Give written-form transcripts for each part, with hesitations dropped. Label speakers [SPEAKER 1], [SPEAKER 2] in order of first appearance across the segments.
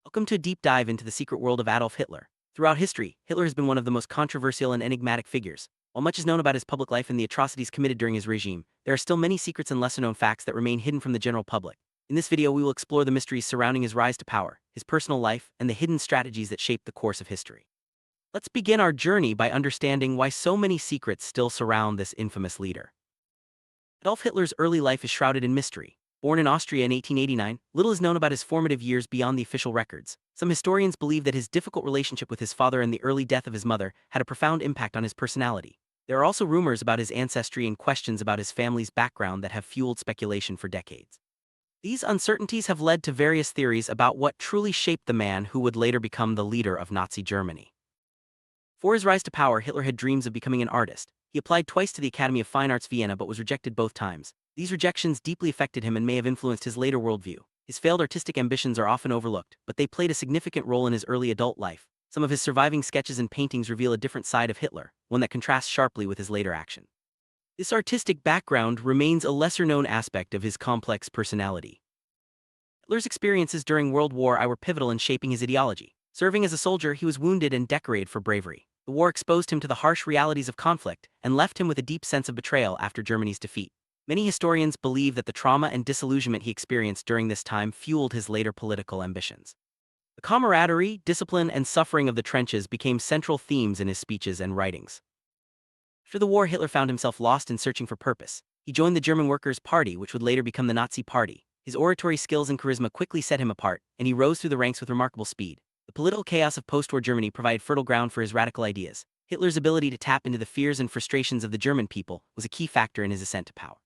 [SPEAKER 1] Welcome to a deep dive into the secret world of Adolf Hitler. Throughout history, Hitler has been one of the most controversial and enigmatic figures. While much is known about his public life and the atrocities committed during his regime, there are still many secrets and lesser-known facts that remain hidden from the general public. In this video, we will explore the mysteries surrounding his rise to power, his personal life, and the hidden strategies that shaped the course of history. Let's begin our journey by understanding why so many secrets still surround this infamous leader. Adolf Hitler's early life is shrouded in mystery. Born in Austria in 1889, little is known about his formative years beyond the official records. Some historians believe that his difficult relationship with his father and the early death of his mother had a profound impact on his personality. There are also rumors about his ancestry and questions about his family's background that have fueled speculation for decades. These uncertainties have led to various theories about what truly shaped the man who would later become the leader of Nazi Germany. For his rise to power, Hitler had dreams of becoming an artist. He applied twice to the Academy of Fine Arts Vienna but was rejected both times. These rejections deeply affected him and may have influenced his later worldview. His failed artistic ambitions are often overlooked, but they played a significant role in his early adult life. Some of his surviving sketches and paintings reveal a different side of Hitler, one that contrasts sharply with his later action. This artistic background remains a lesser-known aspect of his complex personality. Hitler's experiences during World War I were pivotal in shaping his ideology. Serving as a soldier, he was wounded and decorated for bravery. The war exposed him to the harsh realities of conflict and left him with a deep sense of betrayal after Germany's defeat. Many historians believe that the trauma and disillusionment he experienced during this time fueled his later political ambitions. The camaraderie, discipline, and suffering of the trenches became central themes in his speeches and writings. After the war, Hitler found himself lost in searching for purpose. He joined the German Workers' Party, which would later become the Nazi Party. His oratory skills and charisma quickly set him apart, and he rose through the ranks with remarkable speed. The political chaos of post-war Germany provided fertile ground for his radical ideas. Hitler's ability to tap into the fears and frustrations of the German people was a key factor in his ascent to power.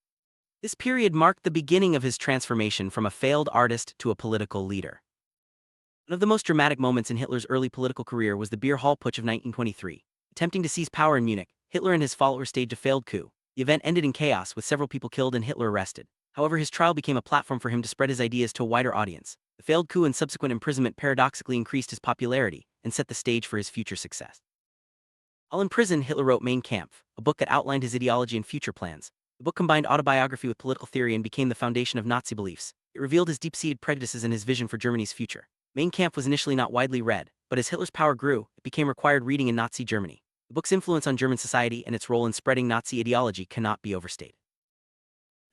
[SPEAKER 1] This period marked the beginning of his transformation from a failed artist to a political leader. One of the most dramatic moments in Hitler's early political career was the Beer Hall Putsch of 1923. Attempting to seize power in Munich, Hitler and his followers staged a failed coup. The event ended in chaos, with several people killed and Hitler arrested. However, his trial became a platform for him to spread his ideas to a wider audience. The failed coup and subsequent imprisonment paradoxically increased his popularity and set the stage for his future success. While in prison, Hitler wrote Mein Kampf, a book that outlined his ideology and future plans. The book combined autobiography with political theory and became the foundation of Nazi beliefs. It revealed his deep-seated prejudices and his vision for Germany's future. Mein Kampf was initially not widely read, but as Hitler's power grew, it became required reading in Nazi Germany. The book's influence on German society and its role in spreading Nazi ideology cannot be overstated.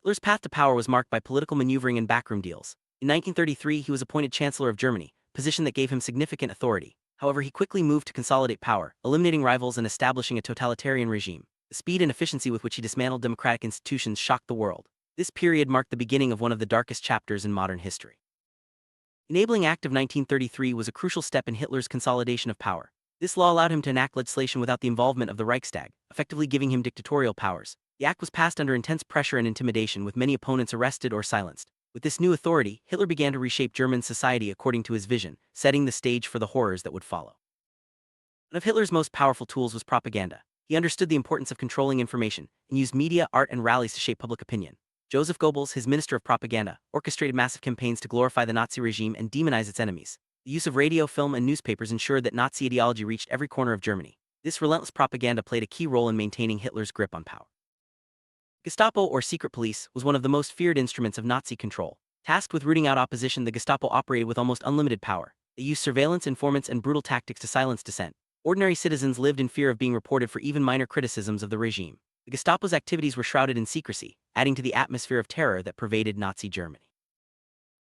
[SPEAKER 1] Hitler's path to power was marked by political maneuvering and backroom deals. In 1933, he was appointed Chancellor of Germany, a position that gave him significant authority. However, he quickly moved to consolidate power, eliminating rivals and establishing a totalitarian regime. The speed and efficiency with which he dismantled democratic institutions shocked the world. This period marked the beginning of one of the darkest chapters in modern history. The Enabling Act of 1933 was a crucial step in Hitler's consolidation of power. This law allowed him to enact legislation without the involvement of the Reichstag, effectively giving him dictatorial powers. The act was passed under intense pressure and intimidation, with many opponents arrested or silenced. With this new authority, Hitler began to reshape German society according to his vision, setting the stage for the horrors that would follow. One of Hitler's most powerful tools was propaganda. He understood the importance of controlling information and used media, art, and rallies to shape public opinion. Joseph Goebbels, his minister of propaganda, orchestrated massive campaigns to glorify the Nazi regime and demonize its enemies. The use of radio, film, and newspapers ensured that Nazi ideology reached every corner of Germany. This relentless propaganda played a key role in maintaining Hitler's grip on power. Gestapo, or secret police, was one of the most feared instruments of Nazi control. Tasked with rooting out opposition, the Gestapo operated with almost unlimited power. They used surveillance, informants, and brutal tactics to silence dissent. Ordinary citizens lived in fear of being reported for even minor criticisms of the regime. The Gestapo's activities were shrouded in secrecy, adding to the atmosphere of terror that pervaded Nazi Germany.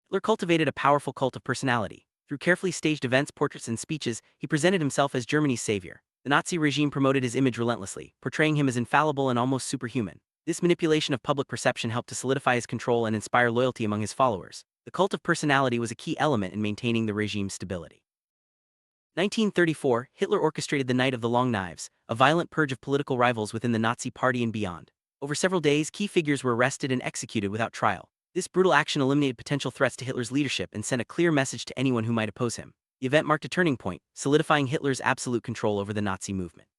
[SPEAKER 1] Hitler cultivated a powerful cult of personality. Through carefully staged events, portraits, and speeches, he presented himself as Germany's savior. The Nazi regime promoted his image relentlessly, portraying him as infallible and almost superhuman. This manipulation of public perception helped to solidify his control and inspire loyalty among his followers. The cult of personality was a key element in maintaining the regime's stability. 1934, Hitler orchestrated the Night of the Long Knives, a violent purge of political rivals within the Nazi Party and beyond. Over several days, key figures were arrested and executed without trial. This brutal action eliminated potential threats to Hitler's leadership and sent a clear message to anyone who might oppose him. The event marked a turning point, solidifying Hitler's absolute control over the Nazi movement.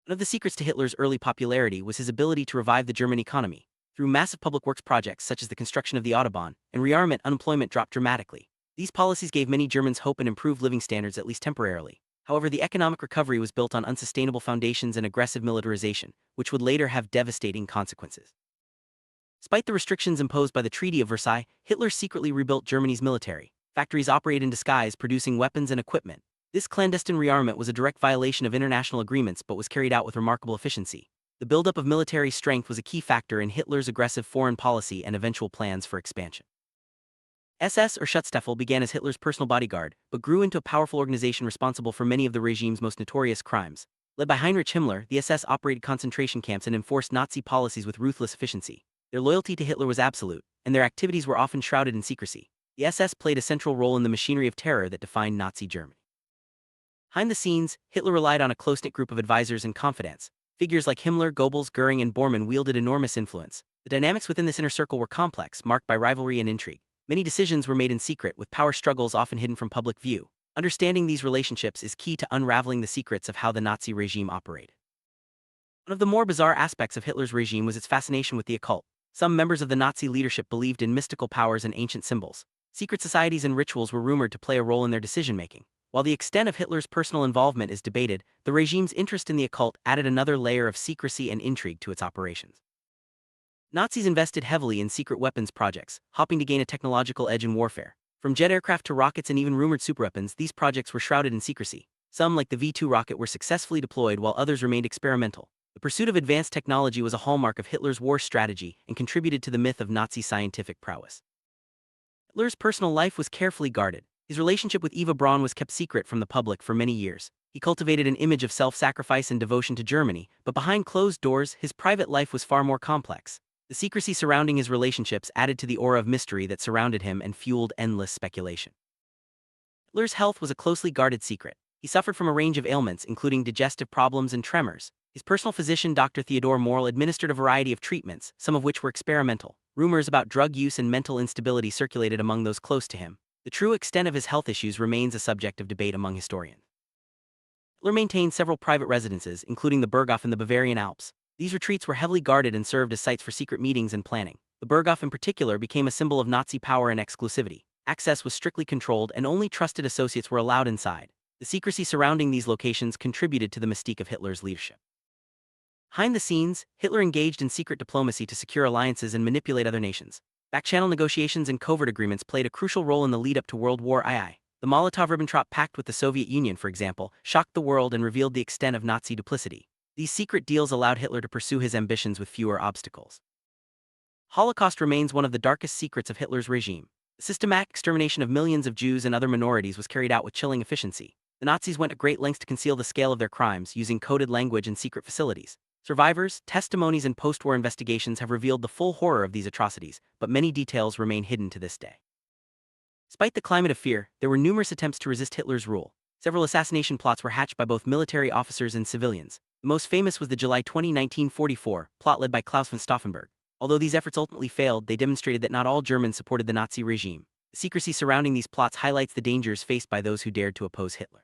[SPEAKER 1] One of the secrets to Hitler's early popularity was his ability to revive the German economy. Through massive public works projects such as the construction of the Autobahn and rearmament, unemployment dropped dramatically. These policies gave many Germans hope and improved living standards, at least temporarily. However, the economic recovery was built on unsustainable foundations and aggressive militarization, which would later have devastating consequences. Despite the restrictions imposed by the Treaty of Versailles, Hitler secretly rebuilt Germany's military. Factories operate in disguise, producing weapons and equipment. This clandestine rearmament was a direct violation of international agreements but was carried out with remarkable efficiency. The buildup of military strength was a key factor in Hitler's aggressive foreign policy and eventual plans for expansion. SS or Schutzstaffel began as Hitler's personal bodyguard, but grew into a powerful organization responsible for many of the regime's most notorious crimes. Led by Heinrich Himmler, the SS operated concentration camps and enforced Nazi policies with ruthless efficiency. Their loyalty to Hitler was absolute, and their activities were often shrouded in secrecy. The SS played a central role in the machinery of terror that defined Nazi Germany. Behind the scenes, Hitler relied on a close-knit group of advisors and confidants. Figures like Himmler, Goebbels, Goering, and Bormann wielded enormous influence. The dynamics within this inner circle were complex, marked by rivalry and intrigue. Many decisions were made in secret, with power struggles often hidden from public view. Understanding these relationships is key to unraveling the secrets of how the Nazi regime operated. One of the more bizarre aspects of Hitler's regime was its fascination with the occult. Some members of the Nazi leadership believed in mystical powers and ancient symbols. Secret societies and rituals were rumored to play a role in their decision-making. While the extent of Hitler's personal involvement is debated, the regime's interest in the occult added another layer of secrecy and intrigue to its operations. Nazis invested heavily in secret weapons projects, hoping to gain a technological edge in warfare. From jet aircraft to rockets and even rumored superweapons, these projects were shrouded in secrecy. Some, like the V-2 rocket, were successfully deployed while others remained experimental. The pursuit of advanced technology was a hallmark of Hitler's war strategy and contributed to the myth of Nazi scientific prowess. Hitler's personal life was carefully guarded. His relationship with Eva Braun was kept secret from the public for many years. He cultivated an image of self-sacrifice and devotion to Germany, but behind closed doors, his private life was far more complex. The secrecy surrounding his relationships added to the aura of mystery that surrounded him and fueled endless speculation. Hitler's health was a closely guarded secret. He suffered from a range of ailments, including digestive problems and tremors. His personal physician, Dr. Theodor Morl, administered a variety of treatments, some of which were experimental. Rumors about drug use and mental instability circulated among those close to him. The true extent of his health issues remains a subject of debate among historians. Hitler maintained several private residences, including the Berghof in the Bavarian Alps. These retreats were heavily guarded and served as sites for secret meetings and planning. The Berghof in particular became a symbol of Nazi power and exclusivity. Access was strictly controlled and only trusted associates were allowed inside. The secrecy surrounding these locations contributed to the mystique of Hitler's leadership. Behind the scenes, Hitler engaged in secret diplomacy to secure alliances and manipulate other nations. Back-channel negotiations and covert agreements played a crucial role in the lead-up to World War II. The Molotov-Ribbentrop Pact with the Soviet Union, for example, shocked the world and revealed the extent of Nazi duplicity. These secret deals allowed Hitler to pursue his ambitions with fewer obstacles. Holocaust remains one of the darkest secrets of Hitler's regime. The systematic extermination of millions of Jews and other minorities was carried out with chilling efficiency. The Nazis went to great lengths to conceal the scale of their crimes, using coded language and secret facilities. Survivors, testimonies, and post-war investigations have revealed the full horror of these atrocities, but many details remain hidden to this day. Despite the climate of fear, there were numerous attempts to resist Hitler's rule. Several assassination plots were hatched by both military officers and civilians. The most famous was the July 20, 1944, plot led by Klaus von Stauffenberg. Although these efforts ultimately failed, they demonstrated that not all Germans supported the Nazi regime. The secrecy surrounding these plots highlights the dangers faced by those who dared to oppose Hitler.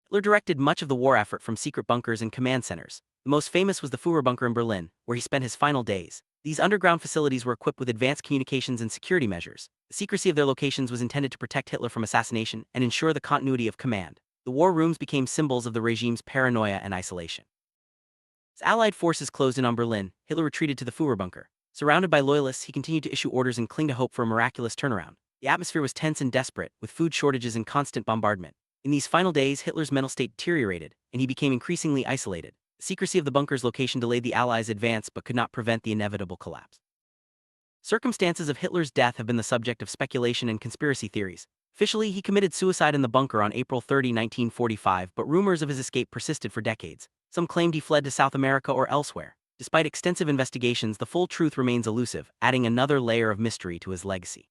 [SPEAKER 1] Hitler directed much of the war effort from secret bunkers and command centers. The most famous was the Führerbunker in Berlin, where he spent his final days. These underground facilities were equipped with advanced communications and security measures. The secrecy of their locations was intended to protect Hitler from assassination and ensure the continuity of command. The war rooms became symbols of the regime's paranoia and isolation. As Allied forces closed in on Berlin, Hitler retreated to the Führerbunker. Surrounded by loyalists, he continued to issue orders and cling to hope for a miraculous turnaround. The atmosphere was tense and desperate, with food shortages and constant bombardment. In these final days, Hitler's mental state deteriorated, and he became increasingly isolated. The secrecy of the bunker's location delayed the Allies' advance but could not prevent the inevitable collapse. Circumstances of Hitler's death have been the subject of speculation and conspiracy theories. Officially, he committed suicide in the bunker on April 30, 1945, but rumors of his escape persisted for decades. Some claimed he fled to South America or elsewhere. Despite extensive investigations, the full truth remains elusive, adding another layer of mystery to his legacy.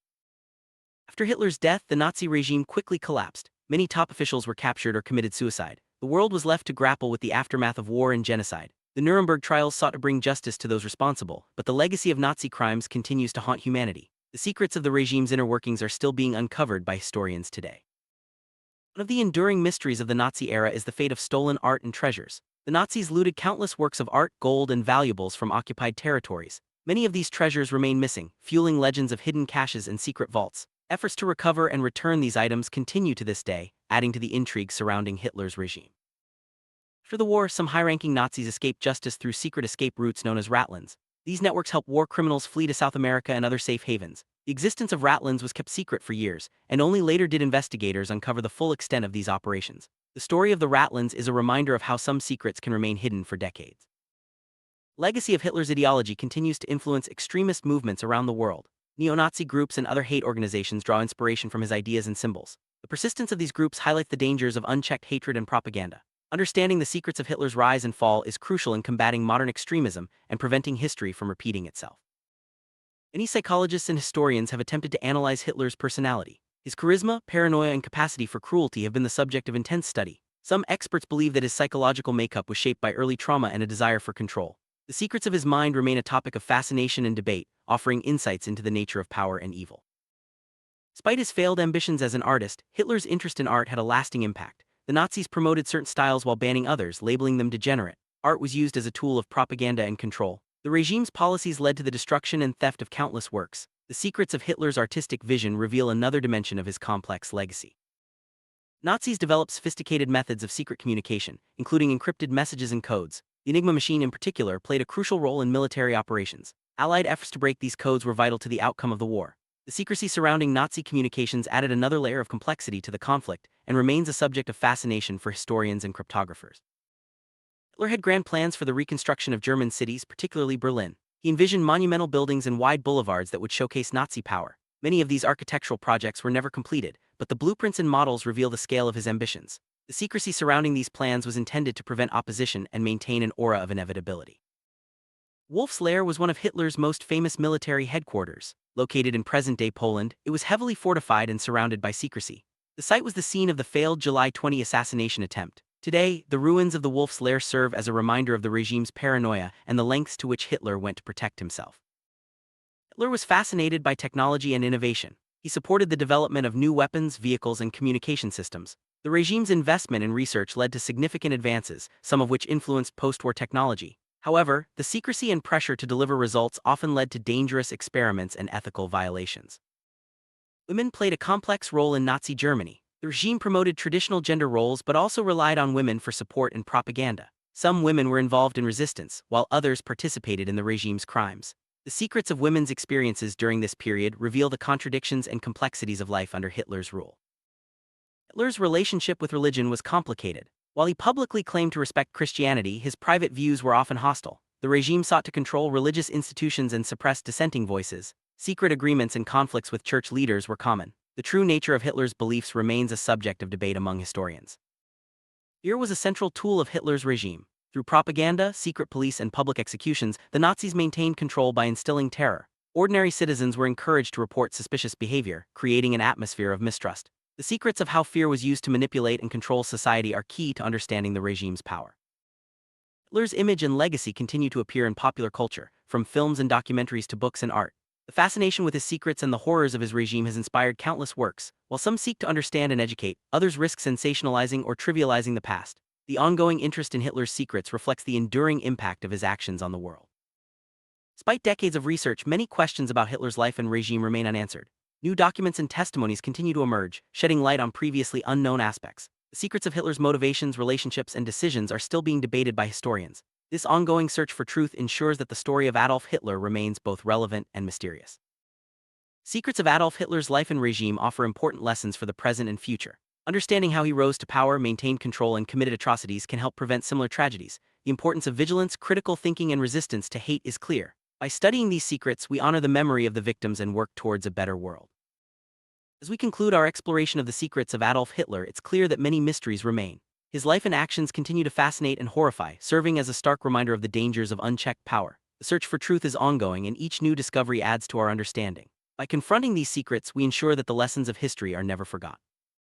[SPEAKER 1] After Hitler's death, the Nazi regime quickly collapsed. Many top officials were captured or committed suicide. The world was left to grapple with the aftermath of war and genocide. The Nuremberg trials sought to bring justice to those responsible, but the legacy of Nazi crimes continues to haunt humanity. The secrets of the regime's inner workings are still being uncovered by historians today. One of the enduring mysteries of the Nazi era is the fate of stolen art and treasures. The Nazis looted countless works of art, gold, and valuables from occupied territories. Many of these treasures remain missing, fueling legends of hidden caches and secret vaults. Efforts to recover and return these items continue to this day, adding to the intrigue surrounding Hitler's regime. After the war, some high-ranking Nazis escaped justice through secret escape routes known as Ratlines. These networks help war criminals flee to South America and other safe havens. The existence of Ratlines was kept secret for years, and only later did investigators uncover the full extent of these operations. The story of the Ratlines is a reminder of how some secrets can remain hidden for decades. Legacy of Hitler's ideology continues to influence extremist movements around the world. Neo-Nazi groups and other hate organizations draw inspiration from his ideas and symbols. The persistence of these groups highlights the dangers of unchecked hatred and propaganda. Understanding the secrets of Hitler's rise and fall is crucial in combating modern extremism and preventing history from repeating itself. Many psychologists and historians have attempted to analyze Hitler's personality. His charisma, paranoia, and capacity for cruelty have been the subject of intense study. Some experts believe that his psychological makeup was shaped by early trauma and a desire for control. The secrets of his mind remain a topic of fascination and debate, offering insights into the nature of power and evil. Despite his failed ambitions as an artist, Hitler's interest in art had a lasting impact. The Nazis promoted certain styles while banning others, labeling them degenerate. Art was used as a tool of propaganda and control. The regime's policies led to the destruction and theft of countless works. The secrets of Hitler's artistic vision reveal another dimension of his complex legacy. Nazis developed sophisticated methods of secret communication, including encrypted messages and codes. The Enigma machine in particular played a crucial role in military operations. Allied efforts to break these codes were vital to the outcome of the war. The secrecy surrounding Nazi communications added another layer of complexity to the conflict and remains a subject of fascination for historians and cryptographers. Hitler had grand plans for the reconstruction of German cities, particularly Berlin. He envisioned monumental buildings and wide boulevards that would showcase Nazi power. Many of these architectural projects were never completed, but the blueprints and models reveal the scale of his ambitions. The secrecy surrounding these plans was intended to prevent opposition and maintain an aura of inevitability. Wolf's Lair was one of Hitler's most famous military headquarters. Located in present-day Poland, it was heavily fortified and surrounded by secrecy. The site was the scene of the failed July 20 assassination attempt. Today, the ruins of the Wolf's Lair serve as a reminder of the regime's paranoia and the lengths to which Hitler went to protect himself. Hitler was fascinated by technology and innovation. He supported the development of new weapons, vehicles, and communication systems. The regime's investment in research led to significant advances, some of which influenced post-war technology. However, the secrecy and pressure to deliver results often led to dangerous experiments and ethical violations. Women played a complex role in Nazi Germany. The regime promoted traditional gender roles but also relied on women for support and propaganda. Some women were involved in resistance, while others participated in the regime's crimes. The secrets of women's experiences during this period reveal the contradictions and complexities of life under Hitler's rule. Hitler's relationship with religion was complicated. While he publicly claimed to respect Christianity, his private views were often hostile. The regime sought to control religious institutions and suppress dissenting voices. Secret agreements and conflicts with church leaders were common. The true nature of Hitler's beliefs remains a subject of debate among historians. Fear was a central tool of Hitler's regime. Through propaganda, secret police, and public executions, the Nazis maintained control by instilling terror. Ordinary citizens were encouraged to report suspicious behavior, creating an atmosphere of mistrust. The secrets of how fear was used to manipulate and control society are key to understanding the regime's power. Hitler's image and legacy continue to appear in popular culture, from films and documentaries to books and art. The fascination with his secrets and the horrors of his regime has inspired countless works. While some seek to understand and educate, others risk sensationalizing or trivializing the past. The ongoing interest in Hitler's secrets reflects the enduring impact of his actions on the world. Despite decades of research, many questions about Hitler's life and regime remain unanswered. New documents and testimonies continue to emerge, shedding light on previously unknown aspects. The secrets of Hitler's motivations, relationships, and decisions are still being debated by historians. This ongoing search for truth ensures that the story of Adolf Hitler remains both relevant and mysterious. Secrets of Adolf Hitler's life and regime offer important lessons for the present and future. Understanding how he rose to power, maintained control, and committed atrocities can help prevent similar tragedies. The importance of vigilance, critical thinking, and resistance to hate is clear. By studying these secrets, we honor the memory of the victims and work towards a better world. As we conclude our exploration of the secrets of Adolf Hitler, it's clear that many mysteries remain. His life and actions continue to fascinate and horrify, serving as a stark reminder of the dangers of unchecked power. The search for truth is ongoing, and each new discovery adds to our understanding. By confronting these secrets, we ensure that the lessons of history are never forgotten.